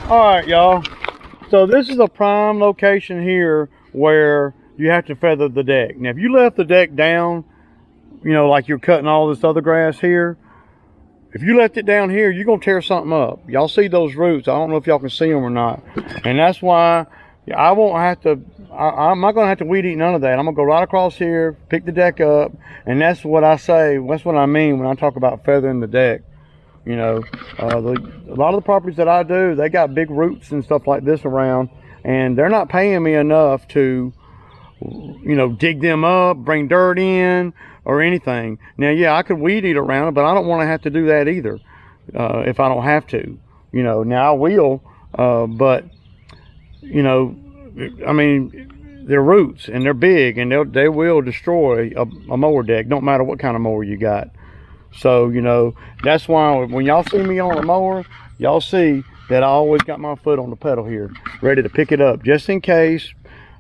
All right, y'all. So this is a prime location here where you have to feather the deck. Now, if you left the deck down, you know, like you're cutting all this other grass here, if you left it down here, you're going to tear something up. Y'all see those roots. I don't know if y'all can see them or not. And that's why I won't have to, I'm not going to have to weed eat none of that. I'm going to go right across here, pick the deck up. And that's what I say, that's what I mean when I talk about feathering the deck. You know, a lot of the properties that I do, they got big roots and stuff like this around. And they're not paying me enough to, you know, dig them up, bring dirt in, or anything. Now, yeah, I could weed eat around it, but I don't want to have to do that either if I don't have to. You know, now I will, but, you know, I mean, they're roots and they're big and they will destroy a mower deck, no matter what kind of mower you got. So, you know, that's why when y'all see me on a mower, y'all see that I always got my foot on the pedal here, ready to pick it up, just in case,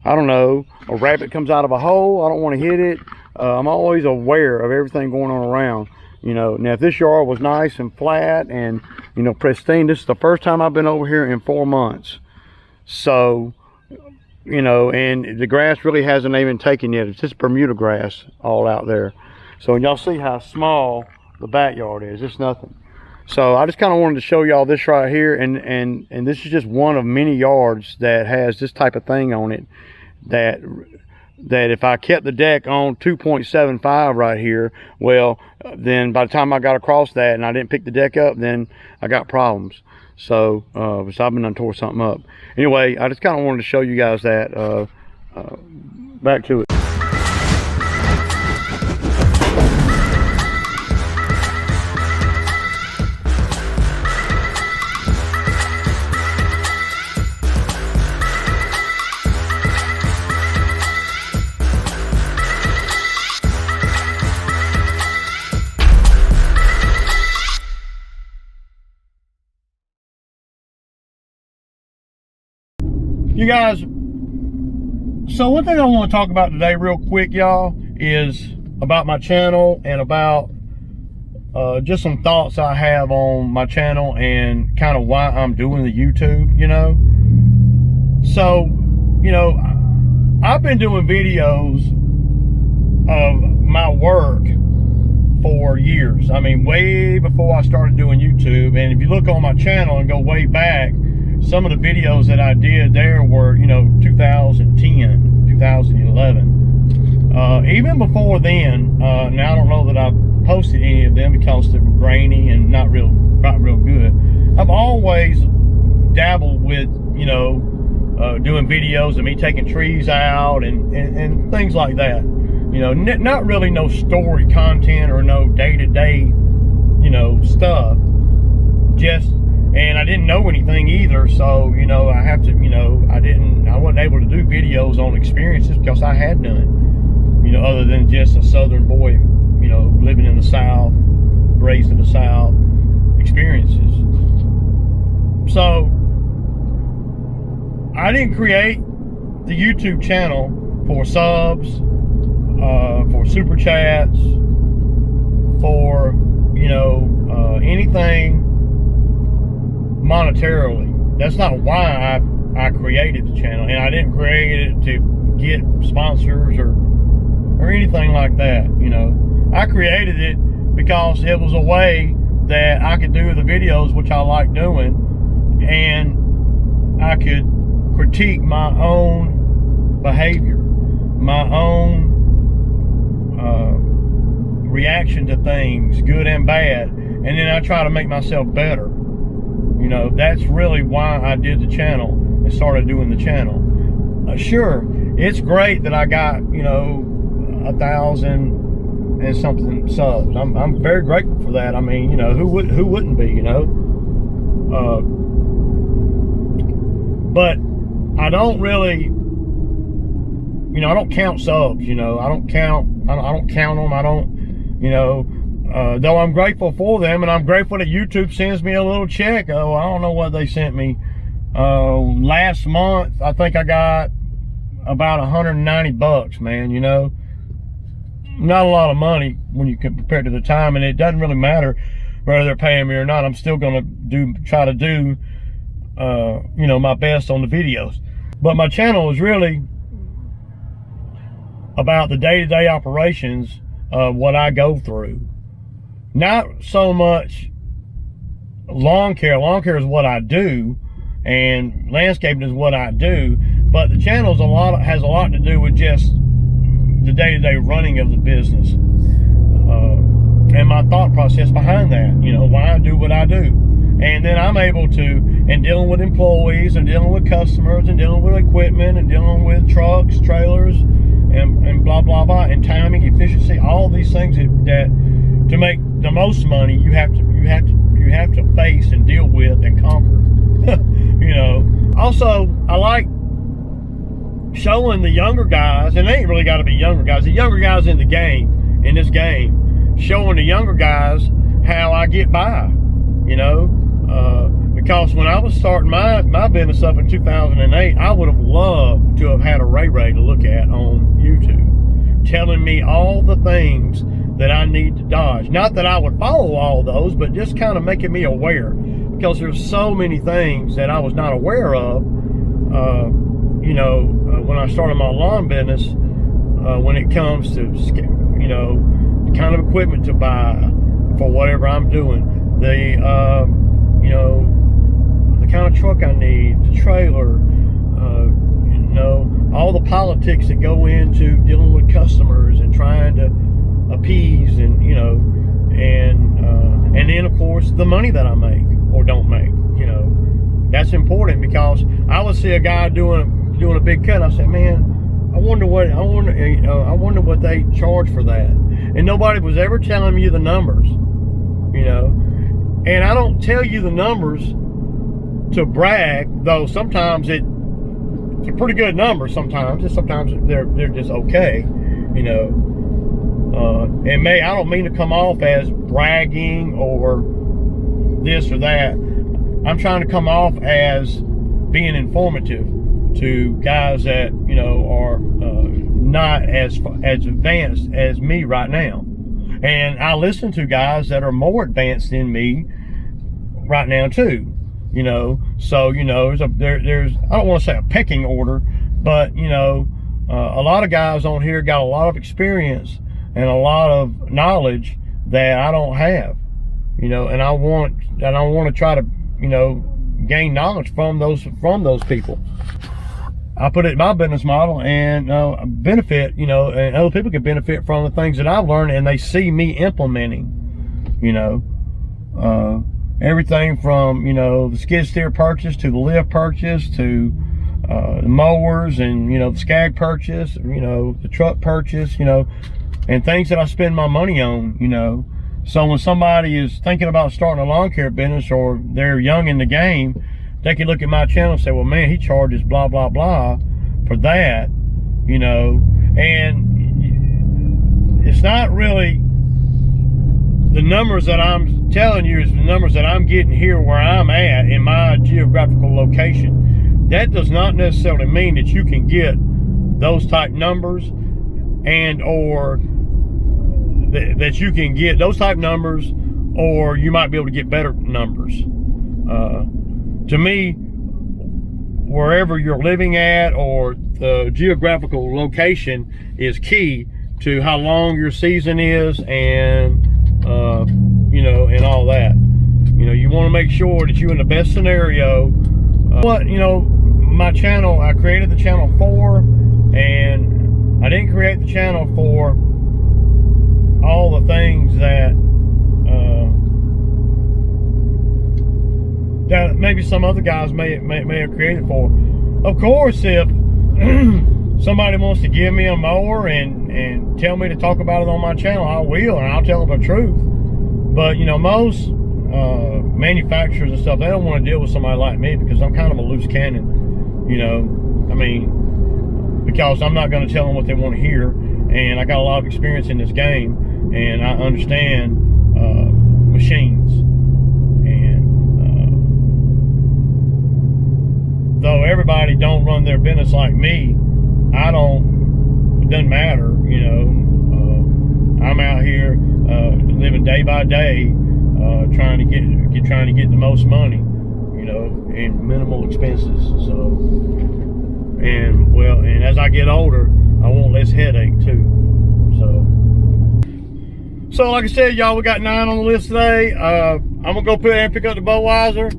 I don't know, a rabbit comes out of a hole, I don't want to hit it. I'm always aware of everything going on around, you know. Now, if this yard was nice and flat and, you know, pristine, this is the first time I've been over here in 4 months. So, you know, and the grass really hasn't even taken yet. It's just Bermuda grass all out there. So y'all see how small the backyard is. It's nothing. So I just kind of wanted to show y'all this right here, and this is just one of many yards that has this type of thing on it, that if I kept the deck on 2.75 right here, well, then by the time I got across that and I didn't pick the deck up, then I got problems. So I've been done tore something up. Anyway, I just kind of wanted to show you guys that. Back to it. You guys, so one thing I want to talk about today real quick, y'all, is about my channel and about just some thoughts I have on my channel and kind of why I'm doing the YouTube, you know. So, you know, I've been doing videos of my work for years. I mean, way before I started doing YouTube. And if you look on my channel and go way back, some of the videos that I did there were, you know, 2010, 2011. Even before then, now I don't know that I've posted any of them because they were grainy and not real good. I've always dabbled with, you know, doing videos of me taking trees out and things like that. You know, not really no story content or no day-to-day, you know, stuff. Just, and I didn't know anything either, so, you know, I have to, you know, I wasn't able to do videos on experiences because I had none, you know, other than just a southern boy, you know, living in the South, raised in the South, experiences. So, I didn't create the YouTube channel for subs, for super chats, for, you know, anything monetarily. That's not why I created the channel, and I didn't create it to get sponsors or anything like that. You know, I created it because it was a way that I could do the videos which I like doing, and I could critique my own behavior, my own reaction to things, good and bad, and then I try to make myself better. You know, that's really why I did the channel and started doing the channel. Sure, it's great that I got, you know, 1,000 and something subs. I'm very grateful for that. I mean, you know, who wouldn't be, you know? But I don't really, you know, I don't count subs, you know. I don't count them. I don't, you know, though I'm grateful for them, and I'm grateful that YouTube sends me a little check. Oh, I don't know what they sent me. Last month, I think I got about 190 bucks, man, you know. Not a lot of money when you compare to the time, and it doesn't really matter whether they're paying me or not. I'm still gonna try to do you know, my best on the videos. But my channel is really about the day-to-day operations of what I go through. Not so much lawn care. Lawn care is what I do, and landscaping is what I do. But the channel is has a lot to do with just the day-to-day running of the business, and my thought process behind that. You know, why I do what I do. And then I'm able to, and dealing with employees, and dealing with customers, and dealing with equipment, and dealing with trucks, trailers, and blah blah blah, and timing, efficiency, all these things that to make the most money, you have to face and deal with and conquer. You know. Also, I like showing the younger guys, and they ain't really got to be younger guys. The younger guys in this game, showing the younger guys how I get by. You know, because when I was starting my business up in 2008, I would have loved to have had a Ray to look at on YouTube, telling me all the things that I need to dodge. Not that I would follow all those, but just kind of making me aware, because there's so many things that I was not aware of. You know, when I started my lawn business, when it comes to, you know, the kind of equipment to buy for whatever I'm doing. You know, the kind of truck I need, the trailer, you know, all the politics that go into dealing with customers and trying to appease, and you know, and then of course the money that I make or don't make. You know, that's important, because I would see a guy doing a big cut. I say, man, I wonder what they charge for that, and nobody was ever telling me the numbers. You know. And I don't tell you the numbers to brag, though sometimes it's a pretty good number sometimes, and sometimes they're just okay, you know. And I don't mean to come off as bragging or this or that. I'm trying to come off as being informative to guys that, you know, are not as advanced as me right now. And I listen to guys that are more advanced than me right now too, you know. So, you know, there's I don't want to say a pecking order, but you know, a lot of guys on here got a lot of experience and a lot of knowledge that I don't have, you know, and I want to try to, you know, gain knowledge from those people. I put it in my business model and benefit, you know, and other people can benefit from the things that I've learned, and they see me implementing, you know, everything from, you know, the skid steer purchase to the lift purchase to the mowers, and, you know, the Skag purchase, you know, the truck purchase, you know, and things that I spend my money on, you know. So when somebody is thinking about starting a lawn care business, or they're young in the game, they can look at my channel and say, well, man, he charges blah, blah, blah for that, you know. And it's not really the numbers that I'm telling you, is the numbers that I'm getting here where I'm at in my geographical location. That does not necessarily mean that you can get those type numbers, and or that you can get those type numbers, or you might be able to get better numbers. To me, wherever you're living at, or the geographical location, is key to how long your season is, and you know, and all that. You know, you want to make sure that you're in the best scenario. You know, my channel, I created the channel for, and I didn't create the channel for all the things that that maybe some other guys may have created for. Of course, if somebody wants to give me a mower and tell me to talk about it on my channel, I will, and I'll tell them the truth. But you know, most manufacturers and stuff, they don't want to deal with somebody like me, because I'm kind of a loose cannon, you know. I mean, because I'm not going to tell them what they want to hear, and I got a lot of experience in this game, and I understand machines. And though everybody don't run their business like me, I don't, it doesn't matter, you know. I'm out here living day by day, trying to get the most money, you and minimal expenses. So, and as I get older, I want less headache too. So like I said, y'all, we got 9 on the list today. I'm gonna go put and pick up the Budweiser.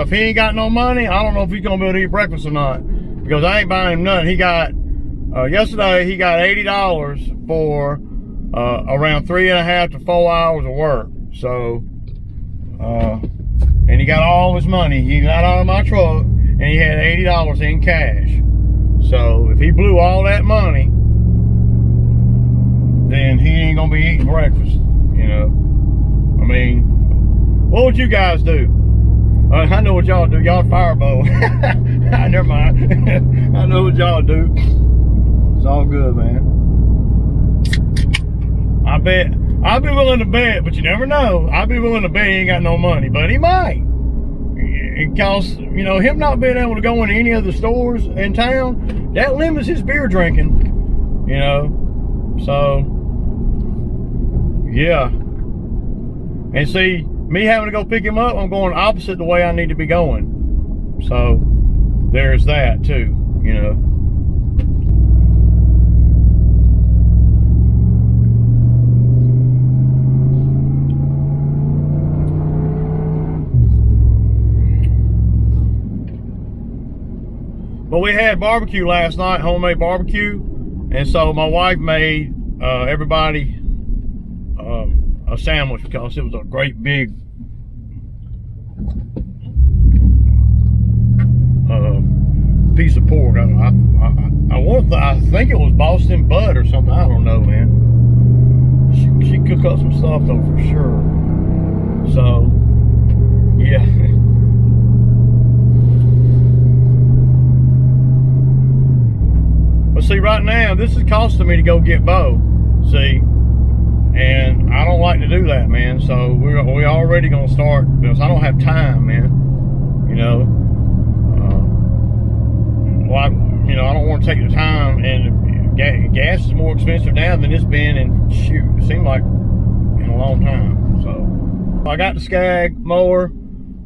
If he ain't got no money, I don't know if he's gonna be able to eat breakfast or not, because I ain't buying him nothing. He got yesterday he got $80 for around 3.5 to 4 hours of work. So and he got all his money. He got out of my truck and he had $80 in cash. So if he blew all that money, then he ain't gonna be eating breakfast. I mean, what would you guys do? I know what y'all do. Y'all firebow. Never mind. I know what y'all do. It's all good, man. I'd be willing to bet, but you never know. I'd be willing to bet he ain't got no money, but he might. Because, him not being able to go into any of the stores in town, that limits his beer drinking, So, yeah. And see, me having to go pick him up, I'm going opposite the way I need to be going. So, there's that too, But we had barbecue last night, homemade barbecue. And so my wife made everybody a sandwich, because it was a great big piece of pork. I think it was Boston butt or something. I don't know, man. She cooked up some stuff though, for sure. So, yeah. But see, right now, this is costing me to go get Bo. See, and I don't like to do that, man. So we already gonna start, because I don't have time, man. I don't want to take the time, and gas is more expensive now than it's been, and shoot, it seemed like in a long time. So I got the Skag mower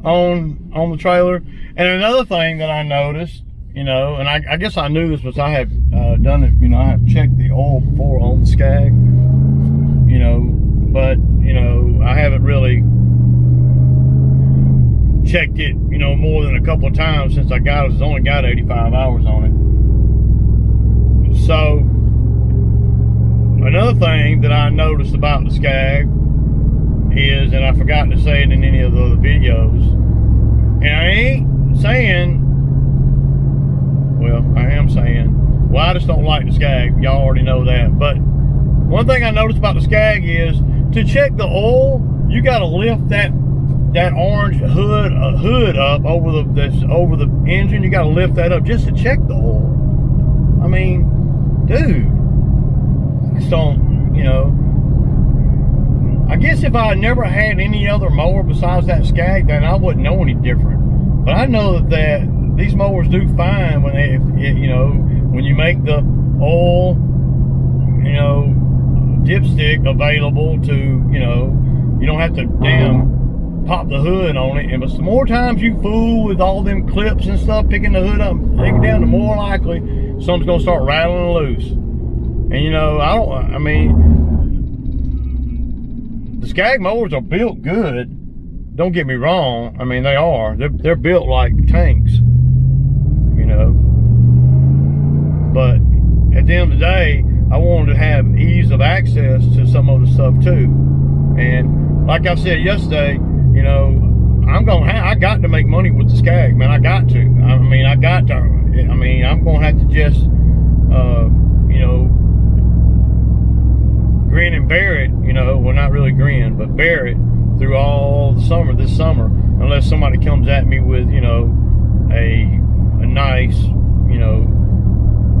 on the trailer. And another thing that I noticed, and I guess I knew this, was I have done it, I have checked the oil before on the Skag, but I haven't really checked it, more than a couple of times since I got it. It's only got 85 hours on it. So another thing that I noticed about the Skag is, and I forgot to say it in any of the other videos, and I ain't saying, well, I am saying, well, I just don't like the Skag. Y'all already know that. But one thing I noticed about the Skag is, to check the oil, you got to lift that orange hood up over the engine. You got to lift that up just to check the oil. I mean, dude, just don't, I guess if I never had any other mower besides that Skag, then I wouldn't know any different. But I know that these mowers do fine when when you make the oil, dipstick available to, you don't have to pop the hood on it. And but the more times you fool with all them clips and stuff, picking the hood up and taking it down, the more likely something's gonna start rattling loose. And the Skag mowers are built good. Don't get me wrong. I mean, they are. They're built like tanks. But at the end of the day, I wanted to have ease of access to some of the stuff too. And like I said yesterday, I got to make money with the Skag, man. I got to. I'm gonna have to just, grin and bear it. Well, not really grin, but bear it through all the summer. This summer, unless somebody comes at me with, a nice,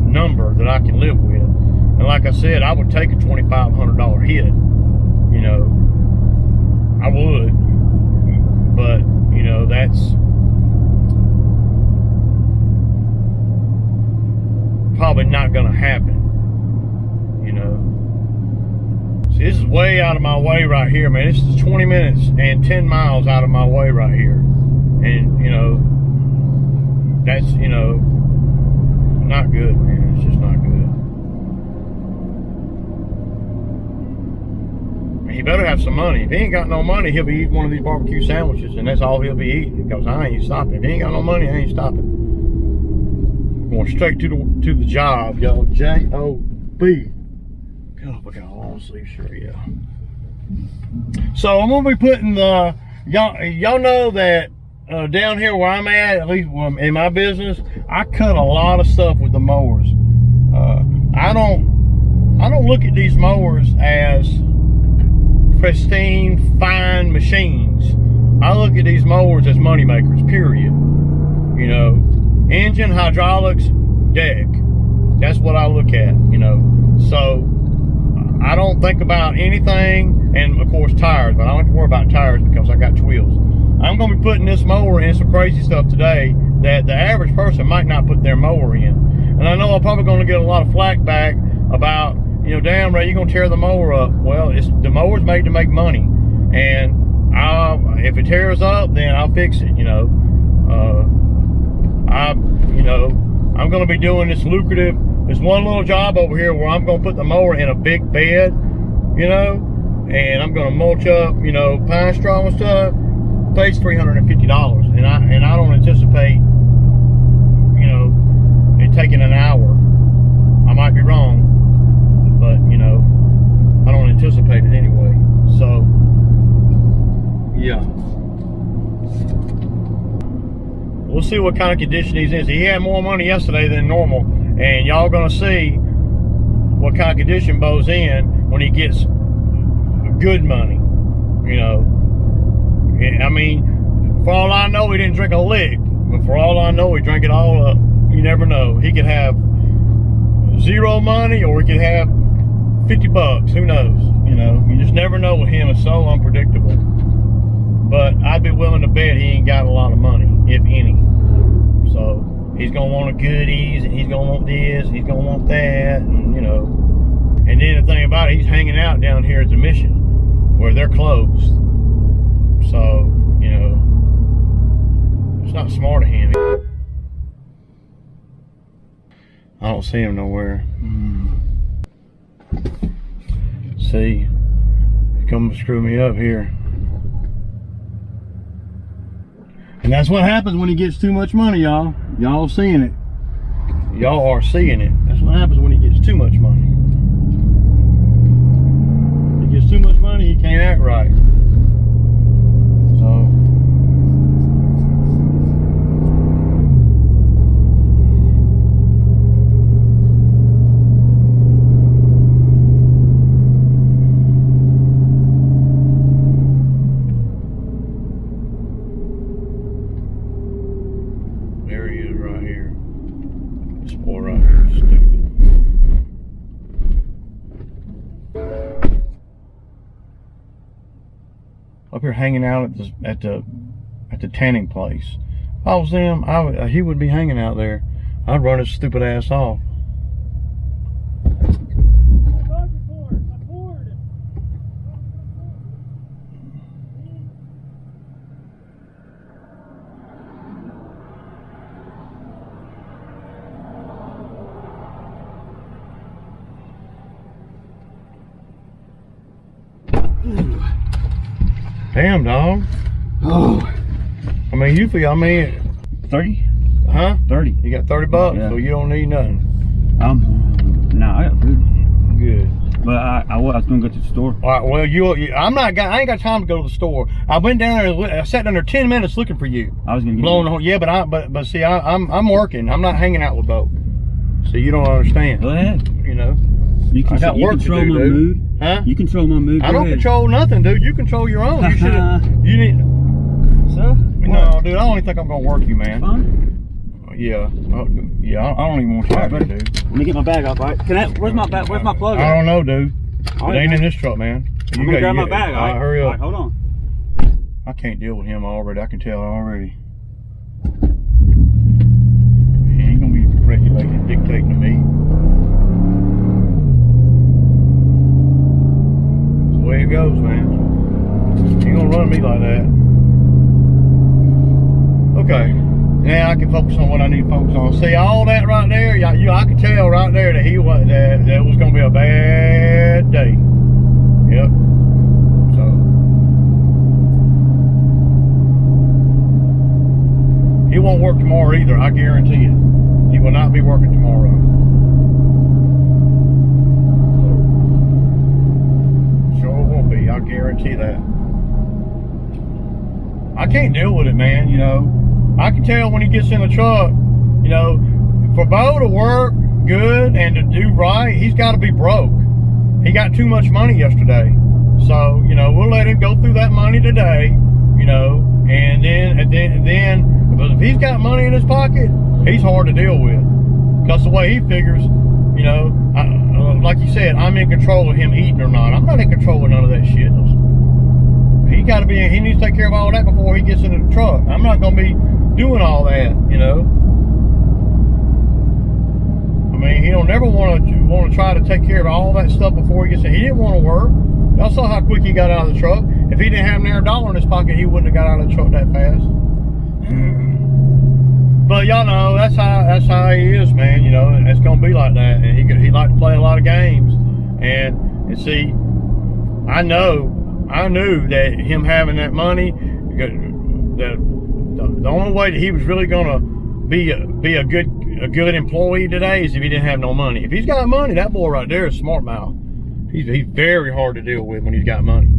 number that I can live with. And like I said, I would take a $2,500 hit. I would. But, that's probably not going to happen. See, this is way out of my way right here, man. This is 20 minutes and 10 miles out of my way right here. And, you know, that's, you know, not good, man. It's just not good. He better have some money. If he ain't got no money, he'll be eating one of these barbecue sandwiches, and that's all he'll be eating, because I ain't stopping. If he ain't got no money, I ain't stopping. Going straight to the job, y'all. J-O-B. God, we got a long sleeve shirt, yeah. So I'm gonna be putting the y'all know that down here where I'm at least in my business, I cut a lot of stuff with the mowers. I don't look at these mowers as pristine, fine machines. I look at these mowers as money makers, period. You know, engine, hydraulics, deck. That's what I look at, you know. So I don't think about anything, and of course tires, but I don't have to worry about tires because I got wheels. I'm going to be putting this mower in some crazy stuff today that the average person might not put their mower in. And I know I'm probably going to get a lot of flack back about, you know, damn, Ray, you're going to tear the mower up. Well, the mower's made to make money. And if it tears up, then I'll fix it, you know. I'm going to be doing this lucrative, this one little job over here where I'm going to put the mower in a big bed, you know, and I'm going to mulch up, you know, pine straw and stuff. Pays $350, and I don't anticipate, you know, it taking an hour. I might be wrong, but you know, I don't anticipate it anyway. So yeah, we'll see what kind of condition he's in. So he had more money yesterday than normal, and y'all gonna see what kind of condition Bo's in when he gets good money, you know. I mean, for all I know, he didn't drink a lick, but for all I know, he drank it all up. You never know. He could have zero money, or he could have 50 bucks. Who knows? You know, you just never know with him. It's so unpredictable. But I'd be willing to bet he ain't got a lot of money, if any. So he's gonna want a goodies, and he's gonna want this, and he's gonna want that, and you know. And then the thing about it, he's hanging out down here at the Mission, where they're closed. So, you know, it's not smart of him. I don't see him nowhere. See, he's coming to screw me up here. And that's what happens when he gets too much money, y'all. Y'all seeing it. Y'all are seeing it. That's what happens when he gets too much money. He gets too much money, he can't act right. So there he is right here. This boy right here is stupid. Up here hanging out at the tanning place. If I was him, he would be hanging out there. I'd run his stupid ass off. Damn, dog. Oh. I mean, 30? Huh? 30. You got 30 bucks, yeah. So you don't need nothing. Nah, I got food. Good. But I was gonna go to the store. All right, well, I ain't got time to go to the store. I went down there, I sat down there 10 minutes looking for you. I was gonna get blowing the horn. Yeah, but see, I'm working. I'm not hanging out with Bo. So you don't understand. Go ahead. You know. You control my mood. Huh? You control my mood. I don't control nothing, dude. You control your own. You should. You need. So? No, dude. I don't even think I'm gonna work you, man. Fine. Yeah. Yeah. I don't even want you out there, dude. Let me get my bag off, right? Where's my bag? Where's my plug? I don't know, dude. It ain't in this truck, man. I'm gonna grab my bag. All right, hurry up. All right, hold on. I can't deal with him already. I can tell already. He ain't gonna be regulating, dictating to me. That's the way it goes, man. He ain't gonna run me like that. Okay. Now I can focus on what I need to focus on. See all that right there? I could tell right there that that was gonna be a bad day. Yep. So he won't work tomorrow either, I guarantee it. He will not be working tomorrow. Sure won't be, I guarantee that. I can't deal with it, man, you know. I can tell when he gets in the truck, you know, for Bo to work good and to do right, he's got to be broke. He got too much money yesterday. So, you know, we'll let him go through that money today, you know, and then, but if he's got money in his pocket, he's hard to deal with. Because the way he figures, you know, like you said, I'm in control of him eating or not. I'm not in control of none of that shit. He needs to take care of all that before he gets into the truck. I'm not going to be doing all that, you know. I mean, he'll never want to try to take care of all that stuff before he gets in. He didn't want to work. Y'all saw how quick he got out of the truck. If he didn't have an $1 in his pocket, he wouldn't have got out of the truck that fast. But y'all know that's how he is, man. You know, it's gonna be like that. And he liked to play a lot of games. And see, I knew that him having that money, the only way that he was really gonna be a good employee today is if he didn't have no money. If he's got money, that boy right there is smart mouth. He's very hard to deal with when he's got money,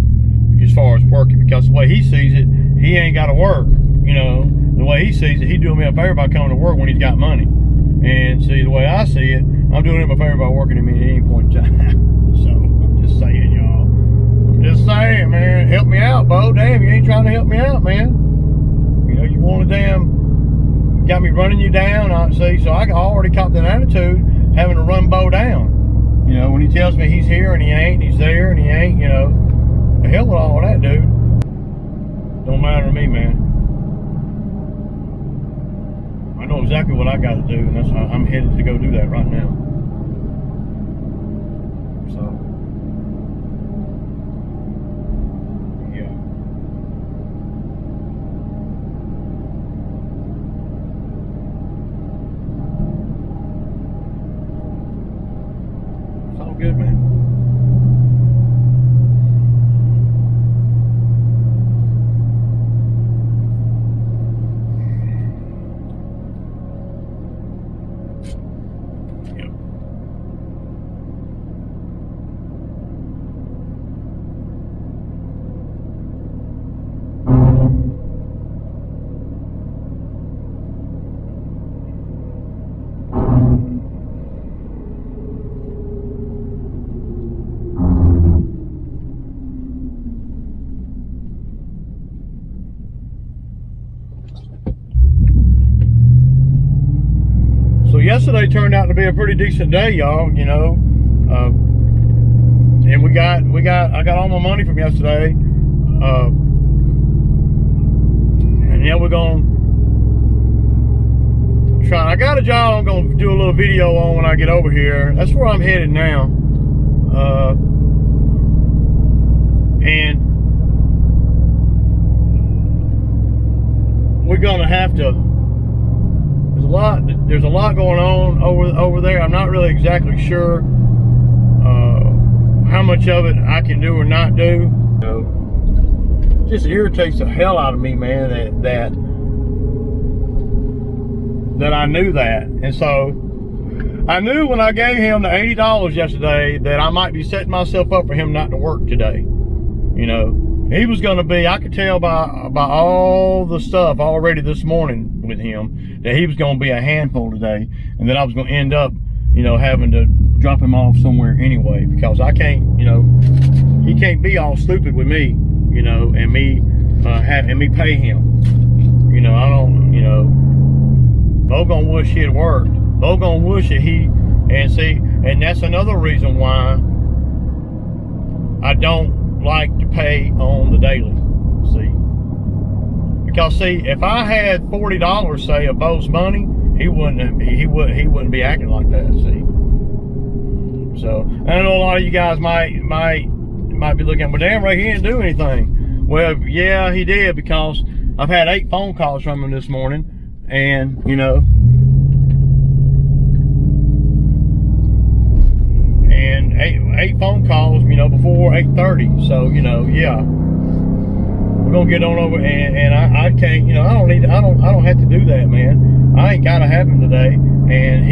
as far as working, because the way he sees it, he ain't got to work. You know, the way he sees it, he's doing me a favor by coming to work when he's got money. And see, the way I see it, I'm doing him a favor by working him at any point in time. So I'm just saying, y'all. I'm just saying, man. Help me out, Bo. Damn, you ain't trying to help me out, man. You know, you want to got me running you down. I see, so I already copped an attitude having to run Bo down. You know, when he tells me he's here and he ain't, he's there and he ain't, you know. The hell with all that, dude. Don't matter to me, man. I know exactly what I got to do, and that's how I'm headed to go do that right now. So, yeah. It's all good, man. Yesterday turned out to be a pretty decent day, y'all. You know, and I got all my money from yesterday, and then we're gonna try. I got a job I'm gonna do a little video on when I get over here. That's where I'm headed now, and we're gonna have to. There's a lot going on over there. I'm not really exactly sure how much of it I can do or not do. It just irritates the hell out of me, man, that I knew that. And so I knew when I gave him the $80 yesterday that I might be setting myself up for him not to work today. You know, he was going to be, I could tell by all the stuff already this morning with him that he was going to be a handful today, and that I was going to end up, you know, having to drop him off somewhere anyway, because I can't, you know, he can't be all stupid with me, you know, and me pay him. You know, I don't, you know, Bo gonna wish he had worked. Bo gonna wish that and that's another reason why I don't like to pay on the daily. See, because see, if I had $40, say, of Bo's money, he wouldn't be acting like that. See, so I know a lot of you guys might be looking, well, damn right, he didn't do anything. Well, yeah, he did, because I've had 8 phone calls from him this morning, and you know, and eight phone calls, you know, before 8:30. So you know, yeah, we're gonna get on over, and I can't, you know, I don't have to do that, man. I ain't gotta have him today, and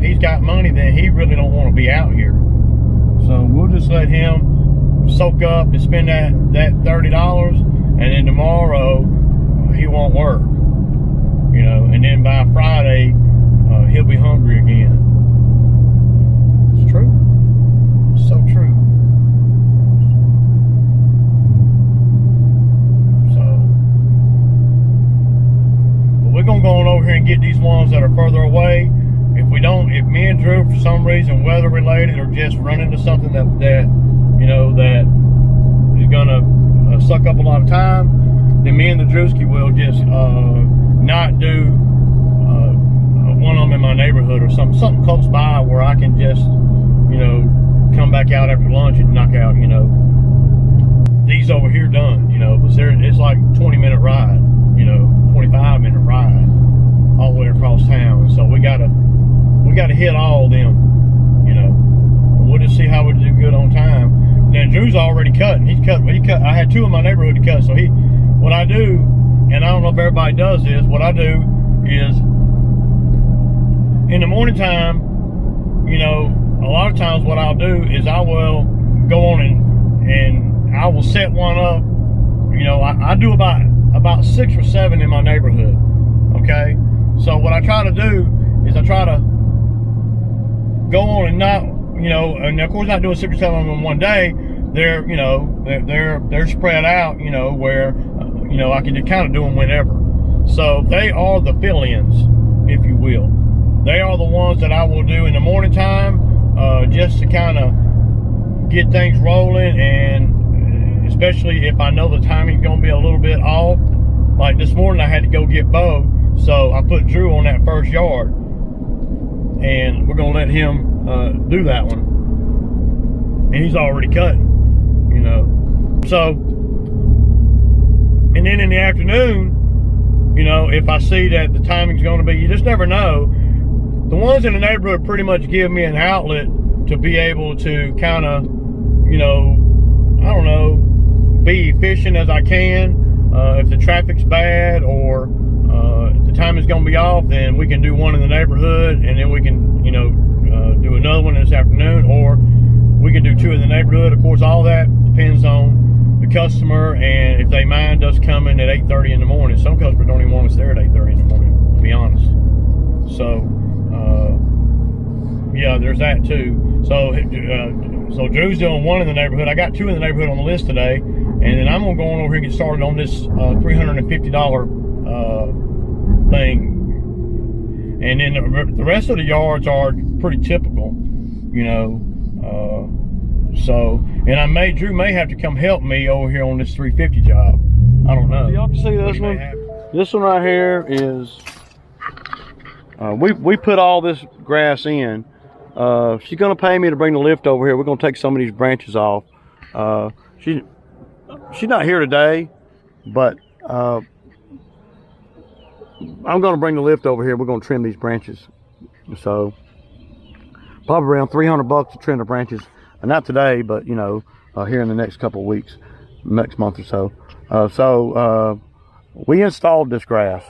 he's got money that he really don't want to be out here. So we'll just let him soak up and spend that $30, and then tomorrow he won't work, you know, and then by Friday he'll be hungry again. It's true. It's so true. So, but we're gonna go on over here and get these ones that are further away. If me and Drew, for some reason, weather related, or just run into something that you know, that is gonna suck up a lot of time, then me and the Drewski will just not do one of them in my neighborhood, or something close by where I can just, you know, come back out after lunch and knock out, you know, these over here done, you know, because it's like 20-minute ride, you know, 25-minute ride all the way across town. So we gotta hit all of them, you know. We'll just see how we do good on time. Now Drew's already cutting. He cut. I had 2 in my neighborhood to cut. So what I do, and I don't know if everybody does this, what I do is in the morning time, you know, a lot of times what I'll do is I will go on and I will set one up. You know, I do about 6 or 7 in my neighborhood. Okay, so what I try to do is I try to go on and not, you know, and of course not doing 6 or 7 of them in one day. They're, you know, they're spread out, you know, where you know, I can just kind of do them whenever. So they are the fill-ins, if you will. They are the ones that I will do in the morning time, just to kind of get things rolling, and especially if I know the timing's gonna be a little bit off. Like this morning I had to go get Bo, so I put Drew on that first yard, and we're gonna let him do that one, and he's already cutting, you know. So, and then in the afternoon, you know, if I see that the timing's going to be, you just never know. The ones in the neighborhood pretty much give me an outlet to be able to kind of, you know, I don't know, be efficient as I can. If the traffic's bad, or if the time is going to be off, then we can do one in the neighborhood, and then we can, you know, do another one this afternoon, or we can do 2 in the neighborhood. Of course, all that depends on the customer, and if they mind us coming at 8:30 in the morning. Some customers don't even want us there at 8:30 in the morning, to be honest. So yeah, there's that too. So so Drew's doing 1 in the neighborhood. I got 2 in the neighborhood on the list today, and then I'm gonna go on over here and get started on this $350 thing. And then the rest of the yards are pretty typical, you know. So, and Drew may have to come help me over here on this 350 job. I don't know. Y'all can see this one. This one right here is, we put all this grass in. She's gonna pay me to bring the lift over here. We're gonna take some of these branches off. She's not here today, but I'm gonna bring the lift over here. We're gonna trim these branches. So probably around $300 to trim the branches. Not today, but you know, here in the next couple of weeks, next month or so. We installed this grass.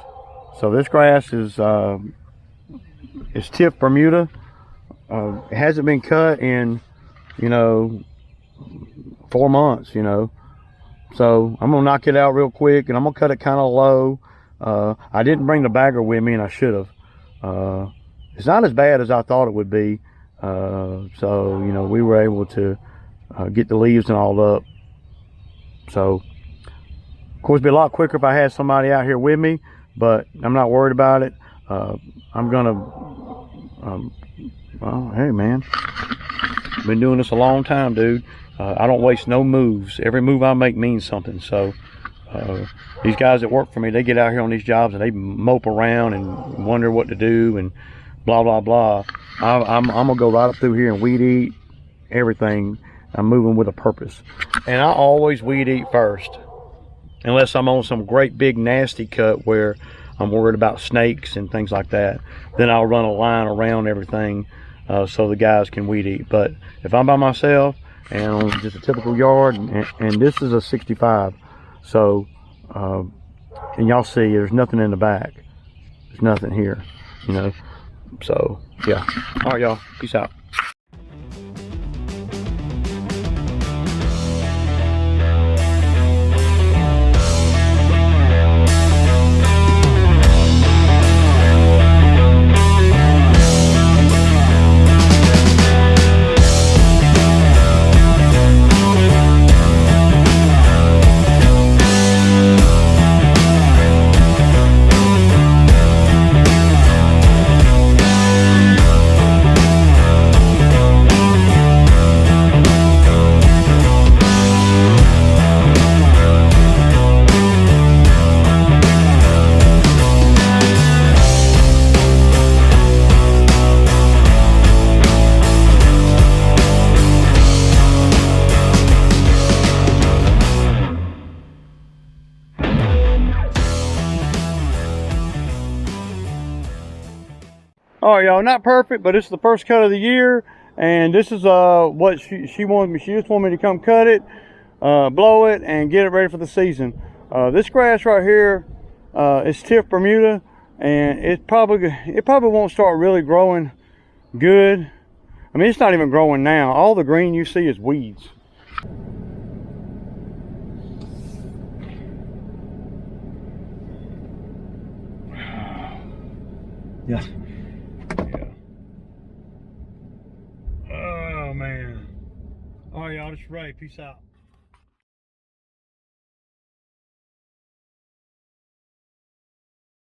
So this grass is Tiff Bermuda. It hasn't been cut in, you know, 4 months, you know. So I'm gonna knock it out real quick, and I'm gonna cut it kind of low. I didn't bring the bagger with me, and I should have. It's not as bad as I thought it would be. So, you know, we were able to get the leaves and all up. So, of course, it'd be a lot quicker if I had somebody out here with me, but I'm not worried about it. I'm gonna, well, hey man, been doing this a long time, dude. I don't waste no moves. Every move I make means something. So, these guys that work for me, they get out here on these jobs and they mope around and wonder what to do and blah blah blah. I'm gonna go right up through here and weed eat everything. I'm moving with a purpose, and I always weed eat first. unless I'm on some great big nasty cut where I'm worried about snakes and things like that. Then I'll run a line around everything so the guys can weed eat. But if I'm by myself and on just a typical yard, and this is a 65, so and y'all see there's nothing in the back. There's nothing here, you know. So yeah. All right, y'all. Peace out. All right, y'all, not perfect, but it's the first cut of the year, and this is what she wanted me. She just wanted me to come cut it, blow it, and get it ready for the season. This grass right here is Tiff Bermuda, and it probably won't start really growing good. I mean, it's not even growing now. All the green you see is weeds. Yeah. Oh man. All right, y'all, this is Ray. Peace out.